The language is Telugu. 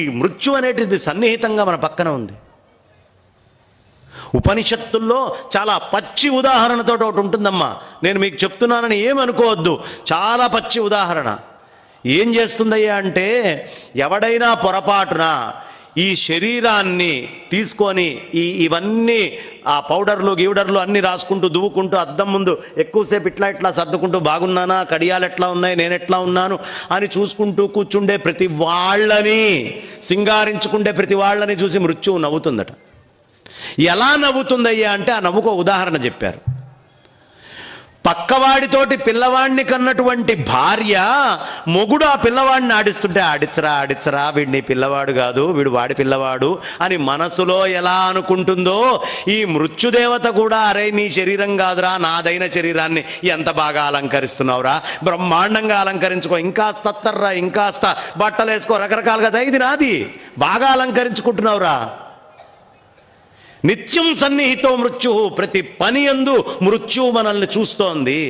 ఈ మృత్యు అనేటిది సన్నిహితంగా మన పక్కన ఉంది. ఉపనిషత్తుల్లో చాలా పచ్చి ఉదాహరణతో ఒకటి ఉంటుందమ్మా. నేను మీకు చెప్తున్నానని ఏమనుకోవద్దు, చాలా పచ్చి ఉదాహరణ. ఏం చేస్తుందయ్యా అంటే, ఎవడైనా పొరపాటున ఈ శరీరాన్ని తీసుకొని ఇవన్నీ ఆ పౌడర్లు గీవుడర్లు అన్నీ రాసుకుంటూ దువ్వుకుంటూ అద్దం ముందు ఎక్కువసేపు ఇట్లా సర్దుకుంటూ బాగున్నానా, కడియాలు ఎట్లా ఉన్నాయి, నేను ఎట్లా ఉన్నాను అని చూసుకుంటూ కూర్చుండే ప్రతి వాళ్ళని, సింగారించుకుండే ప్రతి వాళ్ళని చూసి మృత్యువు నవ్వుతుందట. ఎలా నవ్వుతుందయ్యా అంటే ఆ నవ్వుకో ఉదాహరణ చెప్పారు. పక్కవాడితోటి పిల్లవాడిని కన్నటువంటి భార్య మొగుడు ఆ పిల్లవాడిని ఆడిస్తుంటే, ఆడిచ్చరా వీడిని పిల్లవాడు కాదు, వీడు వాడి పిల్లవాడు అని మనసులో ఎలా అనుకుంటుందో, ఈ మృత్యుదేవత కూడా అరే నీ శరీరం కాదురా, నాదైన శరీరాన్ని ఎంత బాగా అలంకరిస్తున్నావురా, బ్రహ్మాండంగా అలంకరించుకో, ఇంకాస్త తత్తర్రా, ఇంకాస్త బట్టలు వేసుకో, రకరకాలుగా ఇది నాది, బాగా అలంకరించుకుంటున్నావురా. నిత్యం సన్నిహితో మృత్యు, ప్రతి పని యందు మృత్యువు మనల్ని చూస్తోంది.